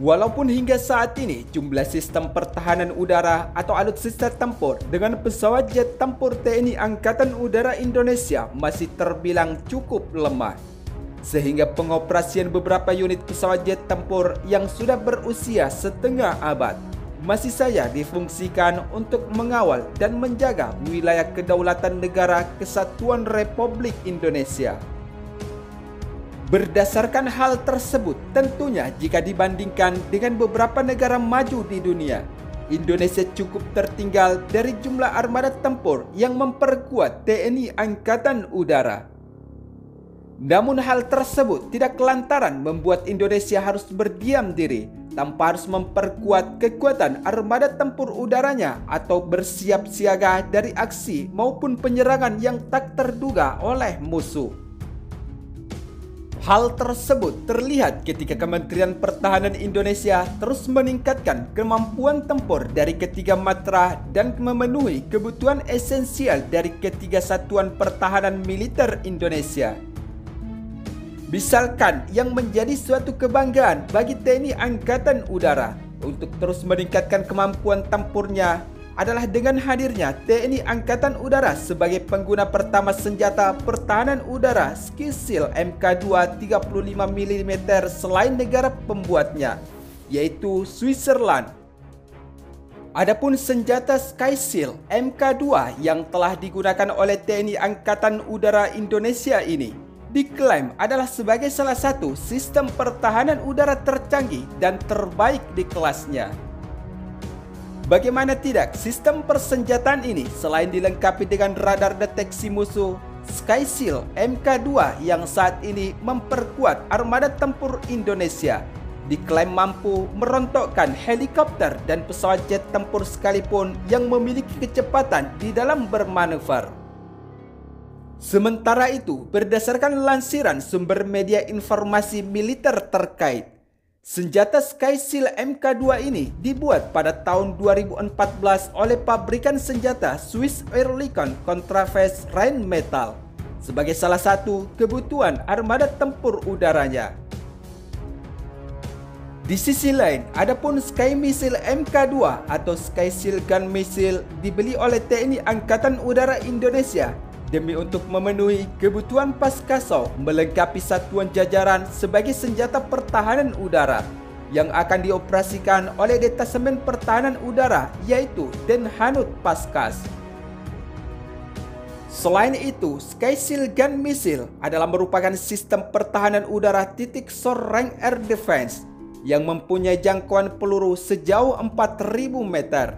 Walaupun hingga saat ini jumlah sistem pertahanan udara atau alutsista tempur dengan pesawat jet tempur TNI Angkatan Udara Indonesia masih terbilang cukup lemah, sehingga pengoperasian beberapa unit pesawat jet tempur yang sudah berusia setengah abad masih saja difungsikan untuk mengawal dan menjaga wilayah kedaulatan negara Kesatuan Republik Indonesia. Berdasarkan hal tersebut, tentunya jika dibandingkan dengan beberapa negara maju di dunia, Indonesia cukup tertinggal dari jumlah armada tempur yang memperkuat TNI Angkatan Udara. Namun hal tersebut tidak lantaran membuat Indonesia harus berdiam diri tanpa harus memperkuat kekuatan armada tempur udaranya atau bersiap siaga dari aksi maupun penyerangan yang tak terduga oleh musuh. Hal tersebut terlihat ketika Kementerian Pertahanan Indonesia terus meningkatkan kemampuan tempur dari ketiga matra dan memenuhi kebutuhan esensial dari ketiga satuan pertahanan militer Indonesia. Misalkan yang menjadi suatu kebanggaan bagi TNI Angkatan Udara untuk terus meningkatkan kemampuan tempurnya adalah dengan hadirnya TNI Angkatan Udara sebagai pengguna pertama senjata pertahanan udara Skysil Mk2 35 mm selain negara pembuatnya, yaitu Switzerland. Adapun senjata Skysil Mk2 yang telah digunakan oleh TNI Angkatan Udara Indonesia ini diklaim adalah sebagai salah satu sistem pertahanan udara tercanggih dan terbaik di kelasnya. Bagaimana tidak, sistem persenjataan ini selain dilengkapi dengan radar deteksi musuh, Skysil Mk2 yang saat ini memperkuat armada tempur Indonesia diklaim mampu merontokkan helikopter dan pesawat jet tempur sekalipun yang memiliki kecepatan di dalam bermanuver. Sementara itu, berdasarkan lansiran sumber media informasi militer terkait, senjata Skysil Mk2 ini dibuat pada tahun 2014 oleh pabrikan senjata Swiss Oerlikon Contrafes Rheinmetall sebagai salah satu kebutuhan armada tempur udaranya. Di sisi lain, adapun Sky Missile Mk2 atau Skysil Gun Missile dibeli oleh TNI Angkatan Udara Indonesia demi untuk memenuhi kebutuhan Paskasau melengkapi satuan jajaran sebagai senjata pertahanan udara yang akan dioperasikan oleh Detasemen Pertahanan Udara yaitu Denhanud Paskas. Selain itu, Skysil Gun Missile adalah merupakan sistem pertahanan udara titik short range air defense yang mempunyai jangkauan peluru sejauh 4.000 meter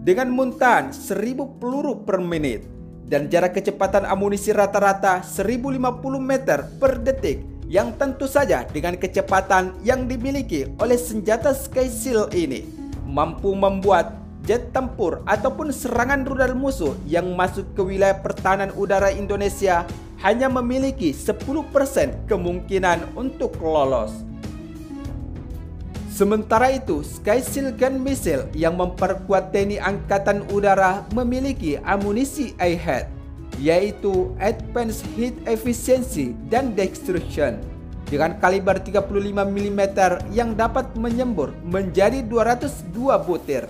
dengan muntahan 1.000 peluru per menit dan jarak kecepatan amunisi rata-rata 1050 meter per detik yang tentu saja dengan kecepatan yang dimiliki oleh senjata Skysil ini mampu membuat jet tempur ataupun serangan rudal musuh yang masuk ke wilayah pertahanan udara Indonesia hanya memiliki 10% kemungkinan untuk lolos. Sementara itu, Skysil Gun Missile yang memperkuat TNI Angkatan Udara memiliki amunisi IHEAD, yaitu Advanced Hit Efficiency dan Destruction, dengan kaliber 35 mm yang dapat menyembur menjadi 202 butir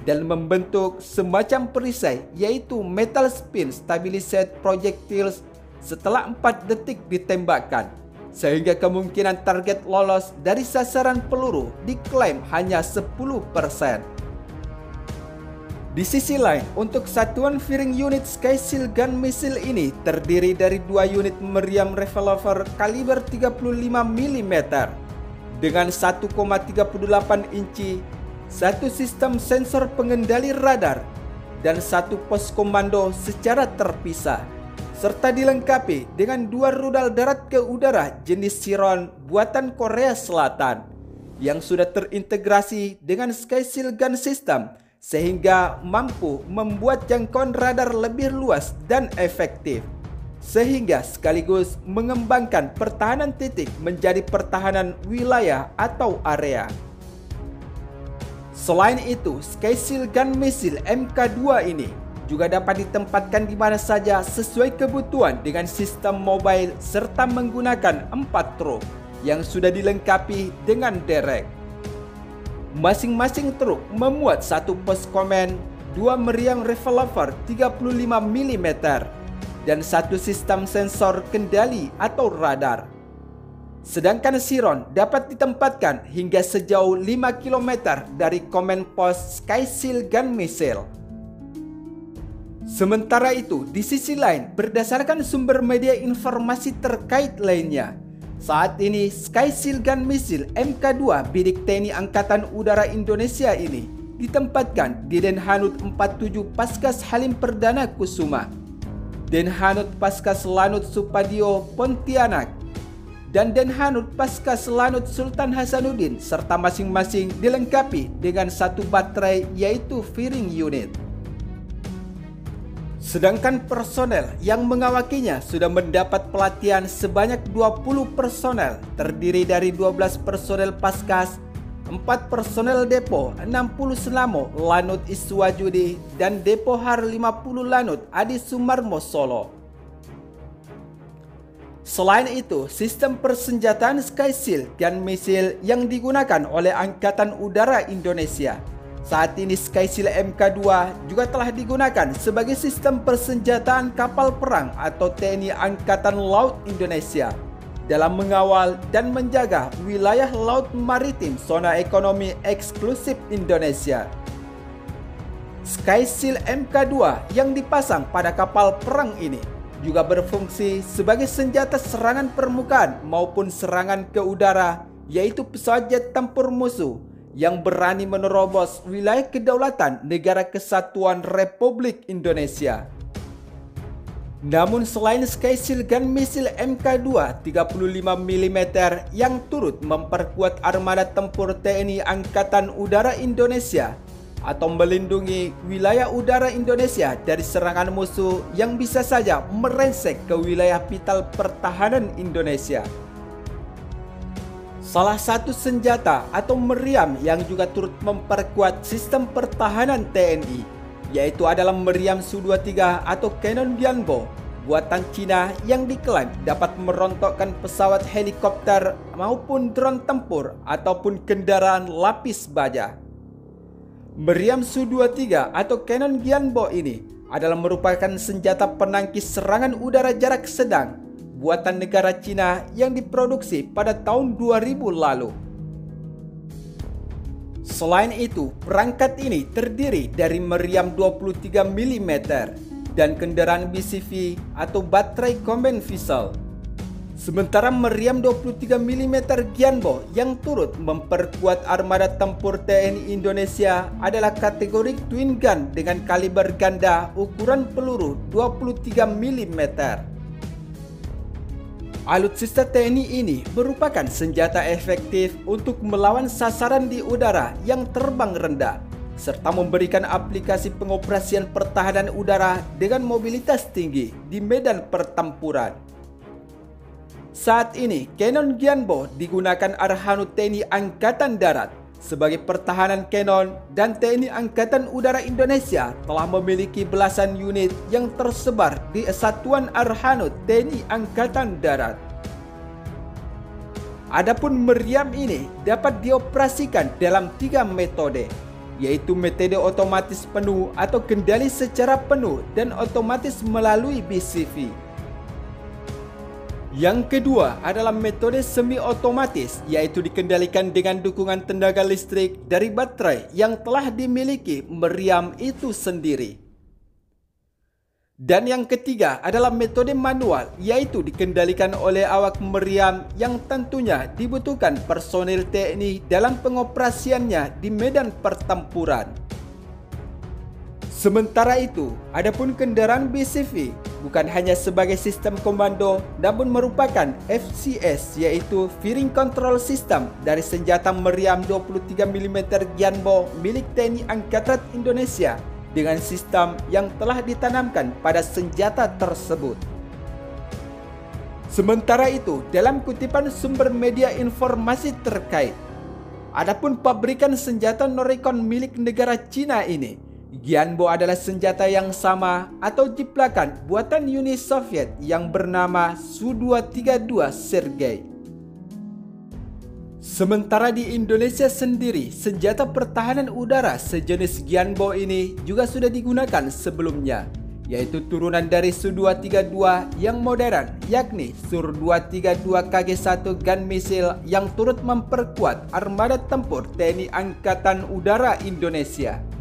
dan membentuk semacam perisai, yaitu Metal Spin Stabilized Projectiles setelah 4 detik ditembakkan, sehingga kemungkinan target lolos dari sasaran peluru diklaim hanya 10%. Di sisi lain, untuk satuan firing unit Skysil Gun Missile ini terdiri dari 2 unit meriam revolver kaliber 35 mm dengan 1,38 inci, 1 sistem sensor pengendali radar, dan 1 pos komando secara terpisah, serta dilengkapi dengan 2 rudal darat ke udara jenis Chiron buatan Korea Selatan yang sudah terintegrasi dengan Skysil Gun System sehingga mampu membuat jangkauan radar lebih luas dan efektif, sehingga sekaligus mengembangkan pertahanan titik menjadi pertahanan wilayah atau area. Selain itu, Skysil Gun Missile Mk2 ini juga dapat ditempatkan di mana saja sesuai kebutuhan dengan sistem mobile serta menggunakan 4 truk yang sudah dilengkapi dengan derek. Masing-masing truk memuat satu pos komen, 2 meriam revolver 35 mm, dan satu sistem sensor kendali atau radar. Sedangkan Chiron dapat ditempatkan hingga sejauh 5 km dari komen pos Sky Shield Gun Missile. Sementara itu, di sisi lain, berdasarkan sumber media informasi terkait lainnya, saat ini Sky Shield Gun Missile Mk2 bidik TNI Angkatan Udara Indonesia ini ditempatkan di Denhanud 47 Paskas Halim Perdana Kusuma, Denhanud Paskas Lanut Supadio Pontianak, dan Denhanud Paskas Lanut Sultan Hasanuddin, serta masing-masing dilengkapi dengan satu baterai yaitu firing unit. Sedangkan personel yang mengawakinya sudah mendapat pelatihan sebanyak 20 personel, terdiri dari 12 personel Paskas, 4 personel Depo, 60 Selamo Lanut Iswajudi, dan Depo Har 50 Lanut Adi Sumarmo Solo. Selain itu, sistem persenjataan Sky Shield Gun Missile yang digunakan oleh Angkatan Udara Indonesia. Saat ini Sky Shield Mk2 juga telah digunakan sebagai sistem persenjataan kapal perang atau TNI Angkatan Laut Indonesia dalam mengawal dan menjaga wilayah laut maritim zona ekonomi eksklusif Indonesia. Sky Shield Mk2 yang dipasang pada kapal perang ini juga berfungsi sebagai senjata serangan permukaan maupun serangan ke udara, yaitu pesawat jet tempur musuh yang berani menerobos wilayah kedaulatan Negara Kesatuan Republik Indonesia. Namun selain Sky Shield Gun Missile Mk2 35 mm yang turut memperkuat armada tempur TNI Angkatan Udara Indonesia atau melindungi wilayah udara Indonesia dari serangan musuh yang bisa saja melengsek ke wilayah vital pertahanan Indonesia. Salah satu senjata atau meriam yang juga turut memperkuat sistem pertahanan TNI yaitu adalah meriam Su-23 atau Cannon Bianbo buatan Cina yang diklaim dapat merontokkan pesawat helikopter maupun drone tempur ataupun kendaraan lapis baja. Meriam Su-23 atau Cannon Bianbo ini adalah merupakan senjata penangkis serangan udara jarak sedang buatan negara Cina yang diproduksi pada tahun 2000 lalu. Selain itu, perangkat ini terdiri dari meriam 23 mm dan kendaraan BCV atau baterai Command Vessel. Sementara meriam 23 mm Gianbo yang turut memperkuat armada tempur TNI Indonesia adalah kategori twin gun dengan kaliber ganda ukuran peluru 23 mm. Alutsista TNI ini merupakan senjata efektif untuk melawan sasaran di udara yang terbang rendah, serta memberikan aplikasi pengoperasian pertahanan udara dengan mobilitas tinggi di medan pertempuran. Saat ini, Cannon Gianbo digunakan Arhanud TNI Angkatan Darat sebagai pertahanan Cannon, dan TNI Angkatan Udara Indonesia telah memiliki belasan unit yang tersebar di Satuan Arhanud TNI Angkatan Darat. Adapun meriam ini dapat dioperasikan dalam 3 metode, yaitu metode otomatis penuh atau kendali secara penuh dan otomatis melalui BCV. Yang kedua adalah metode semi-otomatis, yaitu dikendalikan dengan dukungan tenaga listrik dari baterai yang telah dimiliki meriam itu sendiri. Dan yang ketiga adalah metode manual, yaitu dikendalikan oleh awak meriam yang tentunya dibutuhkan personil TNI dalam pengoperasiannya di medan pertempuran. Sementara itu, adapun kendaraan BCV bukan hanya sebagai sistem komando, namun merupakan FCS, yaitu Firing Control System dari senjata meriam 23 mm Gianbo milik TNI Angkatan Indonesia dengan sistem yang telah ditanamkan pada senjata tersebut. Sementara itu, dalam kutipan sumber media informasi terkait, adapun pabrikan senjata Noricon milik negara Cina ini, Gianbo adalah senjata yang sama atau jiplakan buatan Uni Soviet yang bernama Su-232 Sergei. Sementara di Indonesia sendiri, senjata pertahanan udara sejenis Gyanbo ini juga sudah digunakan sebelumnya, yaitu turunan dari Su-232 yang modern, yakni Sur-232 KG-1 gun missile yang turut memperkuat armada tempur TNI Angkatan Udara Indonesia.